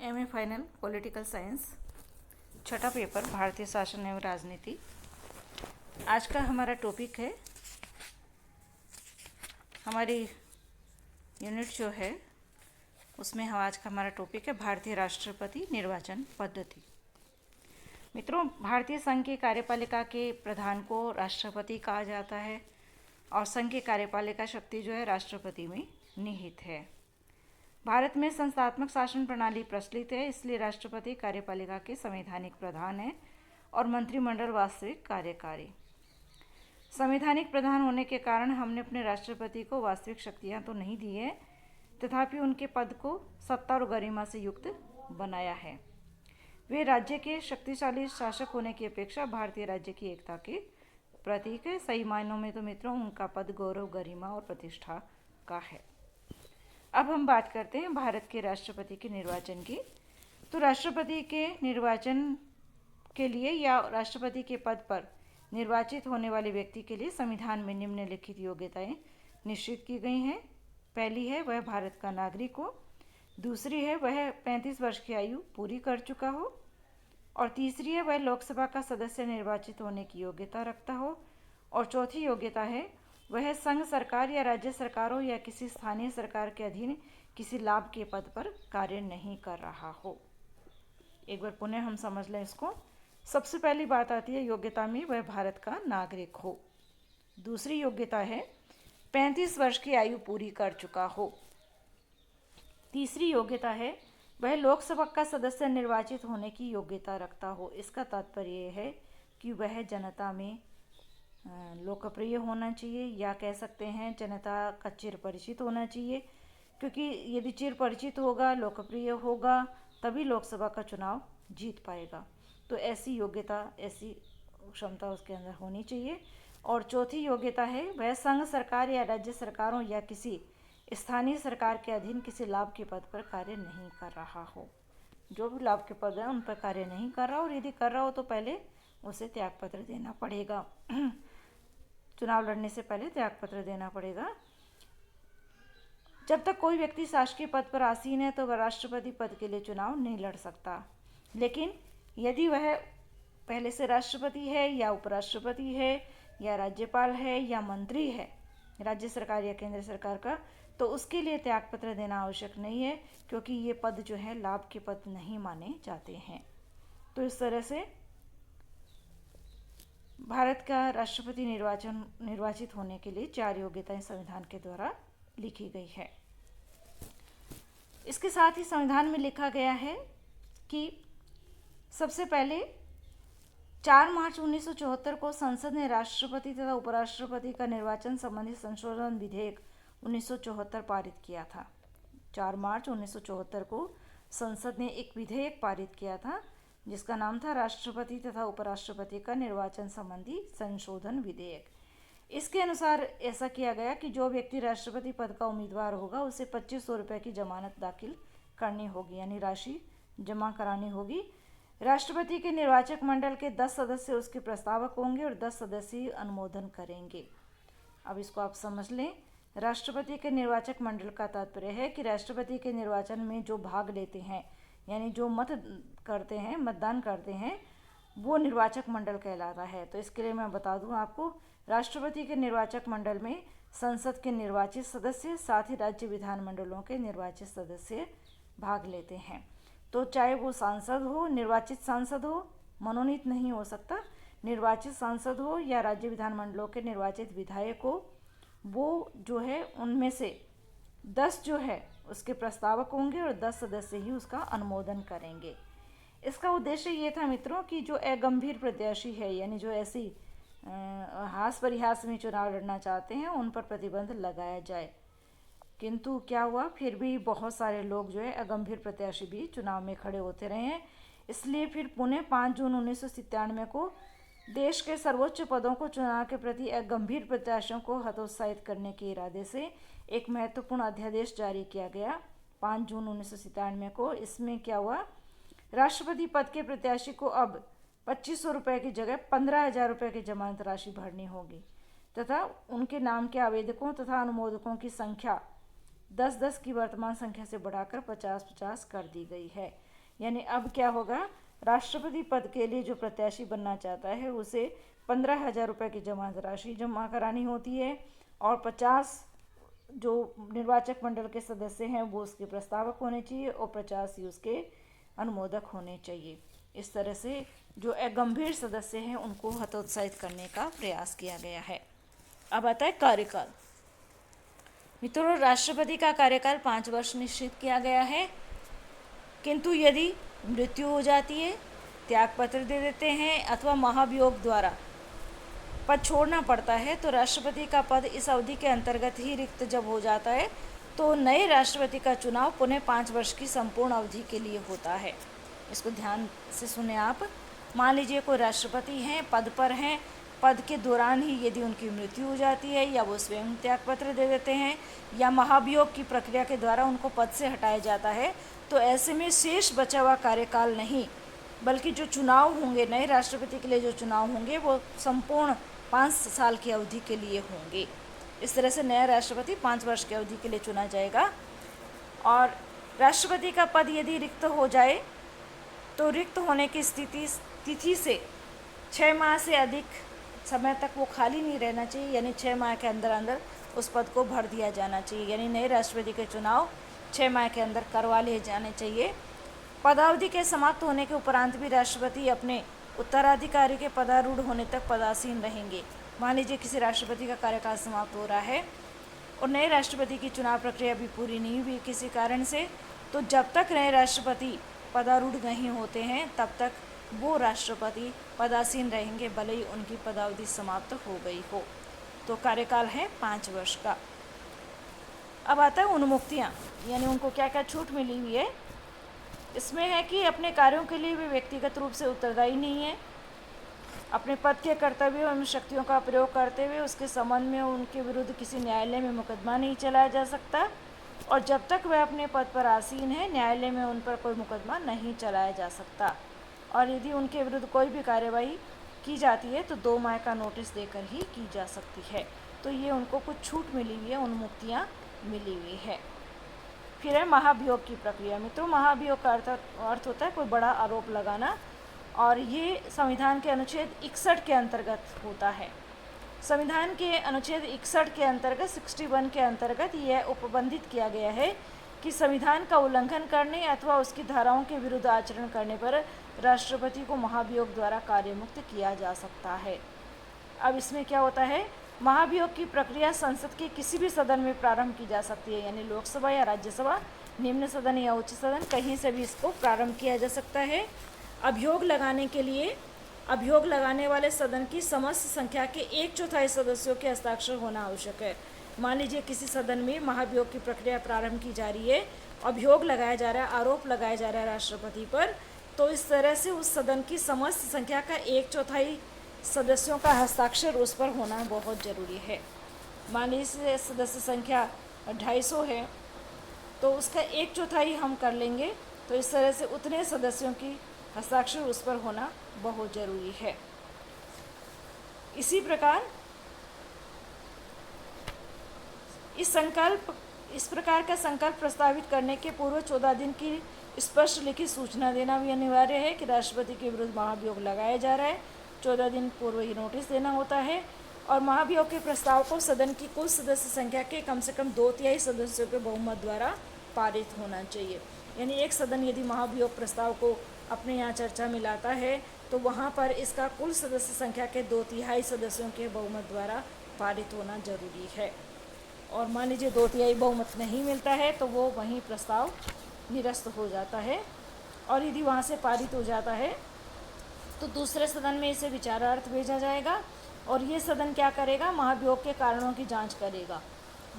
MA final political science, छठा paper भारतीय शासन एवं राजनीति। आज का हमारा टॉपिक है, हमारी यूनिट जो है उसमें आज का हमारा टॉपिक है भारतीय राष्ट्रपति निर्वाचन पद्धति। मित्रों, भारतीय संघ की कार्यपालिका के प्रधान को राष्ट्रपति कहा जाता है और संघ की कार्यपालिका शक्ति जो है राष्ट्रपति में निहित है। भारत में संस्थात्मक शासन प्रणाली प्रचलित है, इसलिए राष्ट्रपति कार्यपालिका के संवैधानिक प्रधान है और मंत्रिमंडल वास्तविक कार्यकारी। संवैधानिक प्रधान होने के कारण हमने अपने राष्ट्रपति को वास्तविक शक्तियां तो नहीं दी है, तथापि उनके पद को सत्ता और गरिमा से युक्त बनाया है। वे राज्य के शक्तिशाली शासक होने की अपेक्षा भारतीय राज्य की एकता के प्रतीक है। सही मायनों में तो मित्रों उनका पद गौरव, गरिमा और प्रतिष्ठा का है। अब हम बात करते हैं भारत के राष्ट्रपति के निर्वाचन की। तो राष्ट्रपति के निर्वाचन के लिए या राष्ट्रपति के पद पर निर्वाचित होने वाले व्यक्ति के लिए संविधान में निम्नलिखित योग्यताएं निश्चित की गई हैं। पहली है वह भारत का नागरिक हो, दूसरी है वह 35 वर्ष की आयु पूरी कर चुका हो, और तीसरी है वह लोकसभा का सदस्य निर्वाचित होने की योग्यता रखता हो, और चौथी योग्यता है वह संघ सरकार या राज्य सरकारों या किसी स्थानीय सरकार के अधीन किसी लाभ के पद पर कार्य नहीं कर रहा हो। एक बार पुनः हम समझ लें इसको। सबसे पहली बात आती है योग्यता में, वह भारत का नागरिक हो। दूसरी योग्यता है 35 वर्ष की आयु पूरी कर चुका हो। तीसरी योग्यता है वह लोकसभा का सदस्य निर्वाचित होने की योग्यता रखता हो। इसका तात्पर्य यह है कि वह जनता में लोकप्रिय होना चाहिए, या कह सकते हैं जनता का चिर परिचित होना चाहिए, क्योंकि यदि चिर परिचित होगा, लोकप्रिय होगा, तभी लोकसभा का चुनाव जीत पाएगा। तो ऐसी योग्यता, ऐसी क्षमता उसके अंदर होनी चाहिए। और चौथी योग्यता है वह संघ सरकार या राज्य सरकारों या किसी स्थानीय सरकार के अधीन किसी लाभ के पद पर कार्य नहीं कर रहा हो। जो भी लाभ के पद हैं उन पर कार्य नहीं कर रहा, और यदि कर रहा हो तो पहले उसे त्यागपत्र देना पड़ेगा। चुनाव लड़ने से पहले त्यागपत्र देना पड़ेगा। जब तक कोई व्यक्ति शासकीय पद पर आसीन है तो वह राष्ट्रपति पद के लिए चुनाव नहीं लड़ सकता। लेकिन यदि वह पहले से राष्ट्रपति है या उपराष्ट्रपति है या राज्यपाल है या मंत्री है राज्य सरकार या केंद्र सरकार का, तो उसके लिए त्यागपत्र देना आवश्यक नहीं है, क्योंकि ये पद जो है लाभ के पद नहीं माने जाते हैं। तो इस तरह से भारत का राष्ट्रपति निर्वाचित होने के लिए 4 योग्यताएं संविधान के द्वारा लिखी गई है। इसके साथ ही संविधान में लिखा गया है कि सबसे पहले 4 मार्च 1974 को संसद ने राष्ट्रपति तथा उपराष्ट्रपति का निर्वाचन संबंधी संशोधन विधेयक 1974 पारित किया था। 4 मार्च 1974 को संसद ने एक विधेयक पारित किया था जिसका नाम था राष्ट्रपति तथा उपराष्ट्रपति का निर्वाचन संबंधी संशोधन विधेयक। इसके अनुसार ऐसा किया गया कि जो व्यक्ति राष्ट्रपति पद का उम्मीदवार होगा उसे 2500 रुपये की जमानत दाखिल करनी होगी, यानी राशि जमा करानी होगी। राष्ट्रपति के निर्वाचक मंडल के 10 सदस्य उसके प्रस्तावक होंगे और 10 सदस्य अनुमोदन करेंगे। अब इसको आप समझ लें। राष्ट्रपति के निर्वाचक मंडल का तात्पर्य है कि राष्ट्रपति के निर्वाचन में जो भाग लेते हैं, यानी जो मतदान करते हैं, वो निर्वाचक मंडल कहलाता है। तो इसके लिए मैं बता दूं आपको, राष्ट्रपति के निर्वाचक मंडल में संसद के निर्वाचित सदस्य, साथ ही राज्य विधानमंडलों के निर्वाचित सदस्य भाग लेते हैं। तो चाहे वो सांसद हो, निर्वाचित सांसद हो, मनोनीत नहीं हो सकता, निर्वाचित सांसद हो या राज्य विधानमंडलों के निर्वाचित विधायक हो, वो जो है उनमें से 10 जो है उसके प्रस्तावक होंगे और 10 सदस्य ही उसका अनुमोदन करेंगे। इसका उद्देश्य ये था मित्रों कि जो अगंभीर प्रत्याशी है, यानी जो ऐसी हास परिहास में चुनाव लड़ना चाहते हैं, उन पर प्रतिबंध लगाया जाए। किंतु क्या हुआ, फिर भी बहुत सारे लोग जो है अगंभीर प्रत्याशी भी चुनाव में खड़े होते रहे हैं। इसलिए फिर पुनः 5 जून 1997 को देश के सर्वोच्च पदों को चुनाव के प्रति गंभीर प्रत्याशियों को हतोत्साहित करने के इरादे से एक महत्वपूर्ण अध्यादेश जारी किया गया 5 जून 1997 को। इसमें क्या हुआ, राष्ट्रपति पद के प्रत्याशी को अब 2500 रुपये की जगह 15,000 रुपये की जमानत राशि भरनी होगी, तथा उनके नाम के आवेदकों तथा अनुमोदकों की संख्या 10-10 की वर्तमान संख्या से बढ़ाकर 50-50 कर दी गई है। यानी अब क्या होगा, राष्ट्रपति पद के लिए जो प्रत्याशी बनना चाहता है उसे 15,000 रुपये की जमा राशि जमा करानी होती है और 50 जो निर्वाचक मंडल के सदस्य हैं वो उसके प्रस्तावक होने चाहिए और 50 ही उसके अनुमोदक होने चाहिए। इस तरह से जो गंभीर सदस्य हैं उनको हतोत्साहित करने का प्रयास किया गया है। अब आता है कार्यकाल। मित्रों, राष्ट्रपति का कार्यकाल 5 वर्ष निश्चित किया गया है, किंतु यदि मृत्यु हो जाती है, त्यागपत्र दे देते हैं अथवा महाभियोग द्वारा पद छोड़ना पड़ता है तो राष्ट्रपति का पद इस अवधि के अंतर्गत ही रिक्त जब हो जाता है तो नए राष्ट्रपति का चुनाव पुनः 5 वर्ष की संपूर्ण अवधि के लिए होता है। इसको ध्यान से सुने आप। मान लीजिए कोई राष्ट्रपति हैं, पद पर हैं, पद के दौरान ही यदि उनकी मृत्यु हो जाती है या वो स्वयं त्यागपत्र दे देते हैं या महाभियोग की प्रक्रिया के द्वारा उनको पद से हटाया जाता है, तो ऐसे में शेष बचा हुआ कार्यकाल नहीं बल्कि जो चुनाव होंगे, नए राष्ट्रपति के लिए जो चुनाव होंगे वो संपूर्ण 5 साल की अवधि के लिए होंगे। इस तरह से नया राष्ट्रपति 5 वर्ष की अवधि के लिए चुना जाएगा। और राष्ट्रपति का पद यदि रिक्त हो जाए तो रिक्त होने की तिथि से 6 माह से अधिक समय तक वो खाली नहीं रहना चाहिए, यानी 6 माह के अंदर अंदर उस पद को भर दिया जाना चाहिए। यानी नए राष्ट्रपति के चुनाव 6 माह के अंदर करवा लिए जाने चाहिए। पदावधि के समाप्त होने के उपरांत भी राष्ट्रपति अपने उत्तराधिकारी के पदारूढ़ होने तक पदासीन रहेंगे। मान लीजिए किसी राष्ट्रपति का कार्यकाल समाप्त हो रहा है और नए राष्ट्रपति की चुनाव प्रक्रिया भी पूरी नहीं हुई किसी कारण से, तो जब तक नए राष्ट्रपति पदारूढ़ नहीं होते हैं तब तक वो राष्ट्रपति पदासीन रहेंगे, भले ही उनकी पदावधि समाप्त हो गई हो। तो कार्यकाल है 5 वर्ष का। अब आता है उन्मुक्तियाँ, यानी उनको क्या क्या छूट मिली हुई है। इसमें है कि अपने कार्यों के लिए वे व्यक्तिगत रूप से उत्तरदायी नहीं है, अपने पद के कर्तव्यों एवं शक्तियों का प्रयोग करते हुए उसके संबंध में उनके विरुद्ध किसी न्यायालय में मुकदमा नहीं चलाया जा सकता और जब तक वह अपने पद पर आसीन है न्यायालय में उन पर कोई मुकदमा नहीं चलाया जा सकता और यदि उनके विरुद्ध कोई भी कार्यवाही की जाती है तो 2 माह का नोटिस देकर ही की जा सकती है। तो ये उनको कुछ छूट मिली हुई है, उन्मुक्तियाँ मिली हुई है। फिर है महाभियोग की प्रक्रिया। मित्रों, महाभियोग का अर्थ होता है कोई बड़ा आरोप लगाना और ये संविधान के अनुच्छेद 61 के अंतर्गत होता है। संविधान के अनुच्छेद 61 के अंतर्गत 61 के अंतर्गत यह उपबंधित किया गया है कि संविधान का उल्लंघन करने अथवा उसकी धाराओं के विरुद्ध आचरण करने पर राष्ट्रपति को महाभियोग द्वारा कार्यमुक्त किया जा सकता है। अब इसमें क्या होता है, महाभियोग की प्रक्रिया संसद के किसी भी सदन में प्रारंभ की जा सकती है, यानी लोकसभा या राज्यसभा, निम्न सदन या उच्च सदन, कहीं से भी इसको प्रारंभ किया जा सकता है। अभियोग लगाने के लिए अभियोग लगाने वाले सदन की समस्त संख्या के 1/4 सदस्यों के हस्ताक्षर होना आवश्यक है। मान लीजिए किसी सदन में महाभियोग की प्रक्रिया प्रारंभ की जा रही है, अभियोग लगाया जा रहा है, आरोप लगाया जा रहा है राष्ट्रपति पर, तो इस तरह से उस सदन की समस्त संख्या का 1/4 सदस्यों का हस्ताक्षर उस पर होना बहुत ज़रूरी है। मान लीजिए सदस्य संख्या 250 है तो उसका 1/4 हम कर लेंगे, तो इस तरह से उतने सदस्यों की हस्ताक्षर उस पर होना बहुत ज़रूरी है। इसी प्रकार इस प्रकार का संकल्प प्रस्तावित करने के पूर्व 14 दिन की स्पष्ट लिखित सूचना देना भी अनिवार्य है कि राष्ट्रपति के विरुद्ध महाभियोग लगाया जा रहा है। 14 दिन पूर्व ही नोटिस देना होता है और महाभियोग के प्रस्ताव को सदन की कुल सदस्य संख्या के कम से कम 2/3 सदस्यों के बहुमत द्वारा पारित होना चाहिए। यानी एक सदन यदि महाभियोग प्रस्ताव को अपने यहाँ चर्चा में लाता है तो वहाँ पर इसका कुल सदस्य संख्या के 2/3 सदस्यों के बहुमत द्वारा पारित होना जरूरी है। और मान लीजिए 2/3 बहुमत नहीं मिलता है तो वो वहीं प्रस्ताव निरस्त हो जाता है और यदि वहाँ से पारित हो जाता है तो दूसरे सदन में इसे विचारार्थ भेजा जाएगा और ये सदन क्या करेगा, महाभियोग के कारणों की जांच करेगा।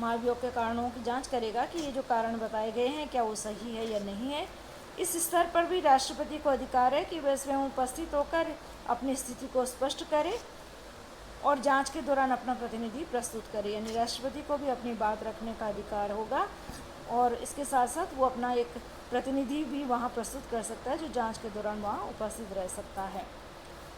महाभियोग के कारणों की जांच करेगा कि ये जो कारण बताए गए हैं क्या वो सही है या नहीं है। इस स्तर पर भी राष्ट्रपति को अधिकार है कि वह स्वयं उपस्थित होकर अपनी स्थिति को स्पष्ट करे और जांच के दौरान अपना प्रतिनिधि प्रस्तुत करे। यानी राष्ट्रपति को भी अपनी बात रखने का अधिकार होगा और इसके साथ साथ वो अपना एक प्रतिनिधि भी वहाँ प्रस्तुत कर सकता है जो जांच के दौरान वहाँ उपस्थित रह सकता है।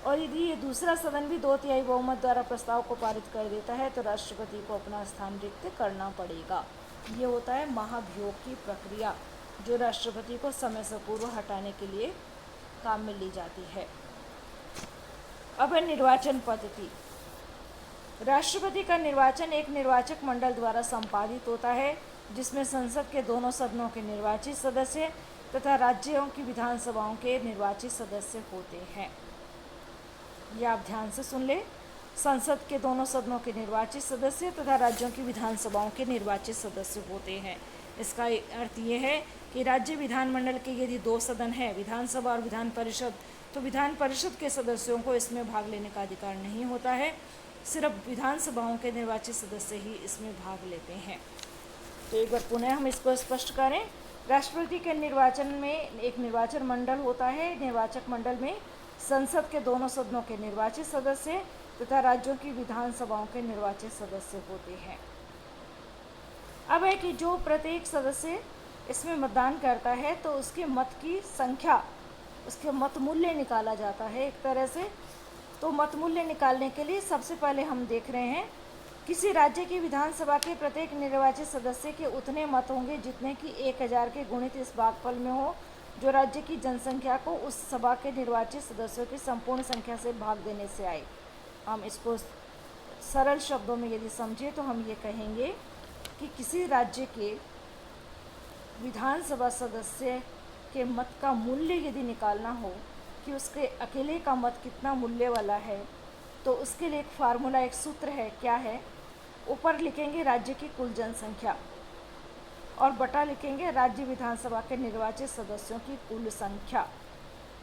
और यदि ये दूसरा सदन भी 2/3 बहुमत द्वारा प्रस्ताव को पारित कर देता है तो राष्ट्रपति को अपना स्थान रिक्त करना पड़ेगा। ये होता है महाभियोग की प्रक्रिया। जो राष्ट्रपति को समय से पूर्व हटाने के लिए काम में ली जाती है। अब है निर्वाचन पद्धति। राष्ट्रपति का निर्वाचन एक निर्वाचक मंडल द्वारा संपादित होता है, जिसमें संसद के दोनों सदनों के निर्वाचित सदस्य तथा राज्यों की विधानसभाओं के निर्वाचित सदस्य होते हैं। यह आप ध्यान से सुन ले। संसद के दोनों सदनों के निर्वाचित सदस्य तथा राज्यों की विधानसभाओं के निर्वाचित सदस्य होते हैं। इसका अर्थ ये है कि राज्य विधानमंडल के यदि 2 सदन है, विधानसभा और विधान परिषद, तो विधान परिषद के सदस्यों को इसमें भाग लेने का अधिकार नहीं होता है। सिर्फ विधानसभाओं के निर्वाचित सदस्य ही इसमें भाग लेते हैं। तो एक बार पुनः हम इसको स्पष्ट करें। राष्ट्रपति के निर्वाचन में एक निर्वाचन मंडल होता है। निर्वाचक मंडल में संसद के दोनों सदनों के निर्वाचित सदस्य तथा राज्यों की विधानसभाओं के निर्वाचित सदस्य होते हैं। अब है कि जो प्रत्येक सदस्य इसमें मतदान करता है तो उसके मत की संख्या, उसके मत मूल्य निकाला जाता है एक तरह से। तो मत मूल्य निकालने के लिए सबसे पहले हम देख रहे हैं, किसी राज्य की विधानसभा के प्रत्येक निर्वाचित सदस्य के उतने मत होंगे जितने कि 1000 के गुणित इस भागफल में हो, जो राज्य की जनसंख्या को उस सभा के निर्वाचित सदस्यों की संपूर्ण संख्या से भाग देने से आए। हम इसको सरल शब्दों में यदि समझें तो हम ये कहेंगे कि किसी राज्य के विधानसभा सदस्य के मत का मूल्य यदि निकालना हो कि उसके अकेले का मत कितना मूल्य वाला है, तो उसके लिए एक फार्मूला, एक सूत्र है। क्या है? ऊपर लिखेंगे राज्य की कुल जनसंख्या और बटा लिखेंगे राज्य विधानसभा के निर्वाचित सदस्यों की कुल संख्या।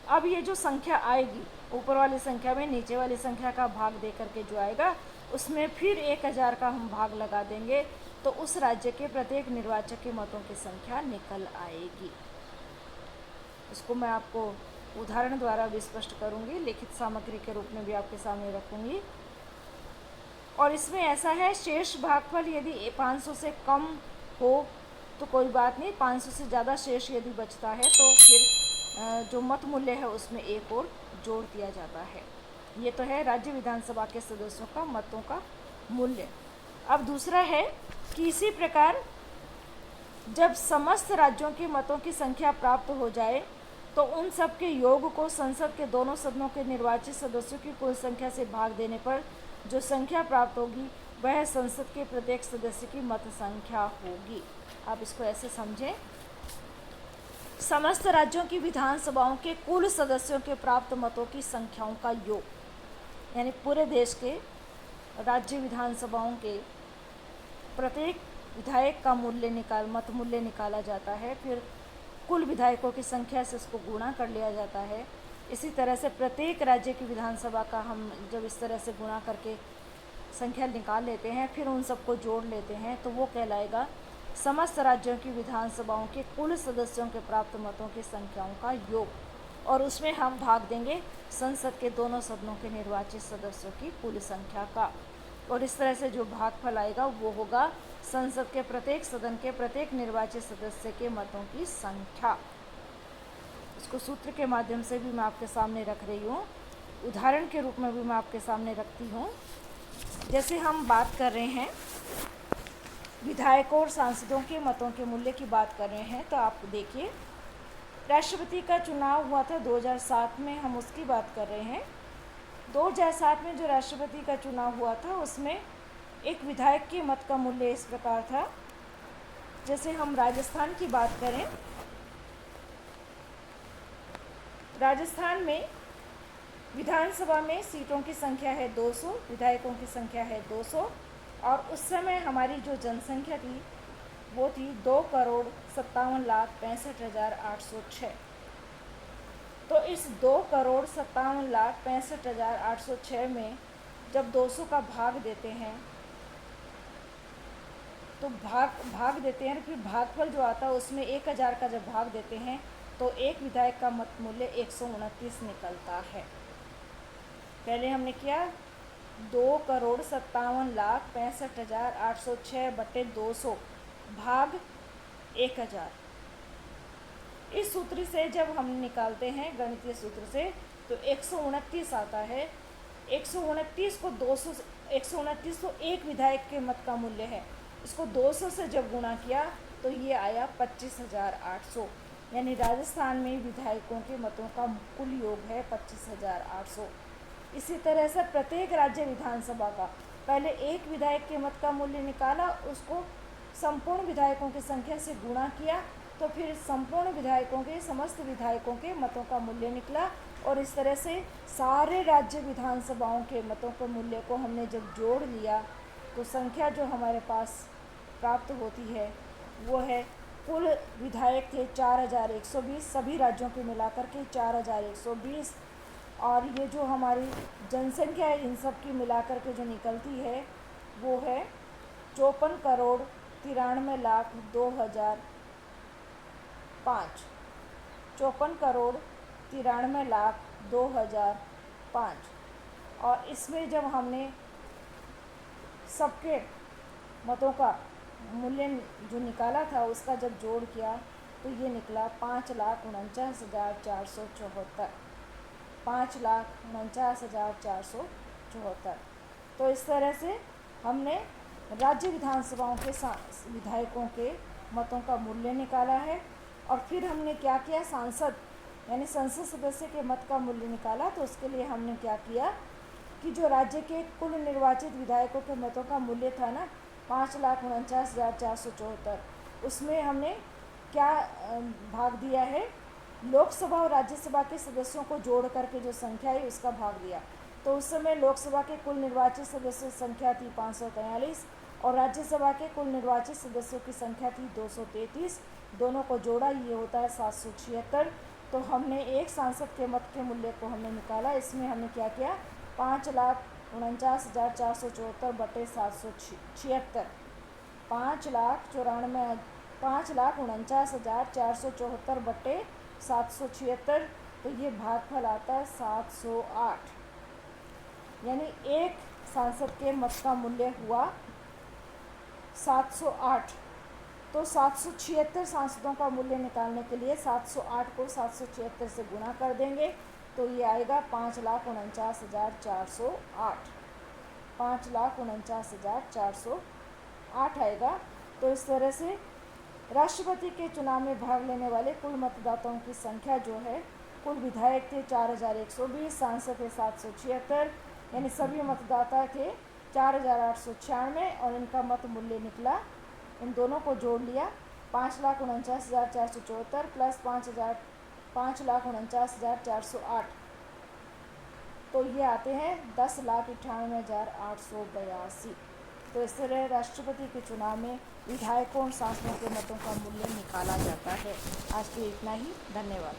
अब ये जो संख्या आएगी, ऊपर वाली संख्या में नीचे वाली संख्या का भाग दे करके जो आएगा, उसमें फिर 1000 का हम भाग लगा देंगे, तो उस राज्य के प्रत्येक निर्वाचक के मतों की संख्या निकल आएगी। इसको मैं आपको उदाहरण द्वारा भी स्पष्ट करूँगी, लिखित सामग्री के रूप में भी आपके सामने रखूँगी। और इसमें ऐसा है, शेष भागफल यदि 500 से कम हो तो कोई बात नहीं, 500 से ज़्यादा शेष यदि बचता है तो फिर जो मत मूल्य है उसमें एक और जोड़ दिया जाता है। ये तो है राज्य विधानसभा के सदस्यों का मतों का मूल्य। अब दूसरा है कि इसी प्रकार जब समस्त राज्यों के मतों की संख्या प्राप्त हो जाए तो उन सब के योग को संसद के दोनों सदनों के निर्वाचित सदस्यों की कुल संख्या से भाग देने पर जो संख्या प्राप्त होगी वह संसद के प्रत्येक सदस्य की मत संख्या होगी। आप इसको ऐसे समझें, समस्त राज्यों की विधानसभाओं के कुल सदस्यों के प्राप्त मतों की संख्याओं का योग, यानी पूरे देश के राज्य विधानसभाओं के प्रत्येक विधायक का मत मूल्य निकाला जाता है, फिर कुल विधायकों की संख्या से उसको गुणा कर लिया जाता है। इसी तरह से प्रत्येक राज्य की विधानसभा का हम जब इस तरह से गुणा करके संख्या निकाल लेते हैं, फिर उन सबको जोड़ लेते हैं, तो वो कहलाएगा समस्त राज्यों की विधानसभाओं के कुल सदस्यों के प्राप्त मतों की संख्याओं का योग, और उसमें हम भाग देंगे संसद के दोनों सदनों के निर्वाचित सदस्यों की कुल संख्या का। और इस तरह से जो भागफल आएगा वो होगा संसद के प्रत्येक सदन के प्रत्येक निर्वाचित सदस्य के मतों की संख्या। इसको सूत्र के माध्यम से भी मैं आपके सामने रख रही हूँ, उदाहरण के रूप में भी मैं आपके सामने रखती हूँ। जैसे हम बात कर रहे हैं विधायकों और सांसदों के मतों के मूल्य की बात कर रहे हैं, तो आप देखिए राष्ट्रपति का चुनाव हुआ था 2007 में, हम उसकी बात कर रहे हैं। 2007 में जो राष्ट्रपति का चुनाव हुआ था उसमें एक विधायक के मत का मूल्य इस प्रकार था। जैसे हम राजस्थान की बात करें, राजस्थान में विधानसभा में सीटों की संख्या है 200, विधायकों की संख्या है 200, और उस समय हमारी जो जनसंख्या थी वो थी 2,57,65,806। तो इस 2,57,65,806 में जब 200 का भाग देते हैं तो भाग देते हैं, फिर भागफल जो आता है उसमें 1000 का जब भाग देते हैं तो एक विधायक का मत मूल्य 129 निकलता है। पहले हमने किया 2,57,65,806 बटे 200 भाग 1000। इस सूत्र से जब हम निकालते हैं गणितीय सूत्र से तो 129 आता है। 129 को 200 129 तो एक विधायक के मत का मूल्य है, इसको 200 से जब गुणा किया तो ये आया 25,800, यानी राजस्थान में विधायकों के मतों का कुल योग है 25,800। इसी तरह से प्रत्येक राज्य विधानसभा का पहले एक विधायक के मत का मूल्य निकाला, उसको संपूर्ण विधायकों की संख्या से गुणा किया, तो फिर संपूर्ण विधायकों के समस्त विधायकों के मतों का मूल्य निकला। और इस तरह से सारे राज्य विधानसभाओं के मतों के मूल्य को हमने जब जोड़ लिया तो संख्या जो हमारे पास प्राप्त होती है वो है, कुल विधायक थे 4,120, सभी राज्यों के मिलाकर के 4,120, और ये जो हमारी जनसंख्या है इन सब की मिलाकर के जो निकलती है वो है 54,93,02,005, 54,93,02,005। और इसमें जब हमने सबके मतों का मूल्य जो निकाला था उसका जब जोड़ किया तो ये निकला 5,49,474, 5,49,474। तो इस तरह से हमने राज्य विधानसभाओं के विधायकों के मतों का मूल्य निकाला है। और फिर हमने क्या किया, सांसद यानी संसद सदस्य के मत का मूल्य निकाला। तो उसके लिए हमने क्या किया कि जो राज्य के कुल निर्वाचित विधायकों के मतों का मूल्य था ना 5,49,474, उसमें हमने क्या भाग दिया है, लोकसभा और राज्यसभा के सदस्यों को जोड़ करके जो संख्या है उसका भाग दिया। तो उस समय लोकसभा के कुल निर्वाचित सदस्यों की संख्या थी 543 और राज्यसभा के कुल निर्वाचित सदस्यों की संख्या थी 233, दोनों को जोड़ा ये होता है 776। तो हमने एक सांसद के मत के मूल्य को हमने निकाला। इसमें हमने क्या किया, 5,49,474 बटे 776, 5,49,474 बटे 776, तो ये भागफल आता है 708, यानी एक सांसद के मत का मूल्य हुआ 708। तो 776 सांसदों का मूल्य निकालने के लिए 708 को 776 से गुणा कर देंगे तो ये आएगा 5,49,408, 5,49,408 आएगा। तो इस तरह से राष्ट्रपति के चुनाव में भाग लेने वाले कुल मतदाताओं की संख्या जो है, कुल विधायक थे 4,120, सांसद थे 776, यानी सभी मतदाता थे 4,896 और इनका मत मूल्य निकला, इन दोनों को जोड़ लिया 5,49,474 प्लस 5,49,408, तो ये आते हैं 10,98,882। तो इस तरह राष्ट्रपति के चुनाव में विधायकों और सांसदों के मतों का मूल्य निकाला जाता है। आज के इतना ही, धन्यवाद।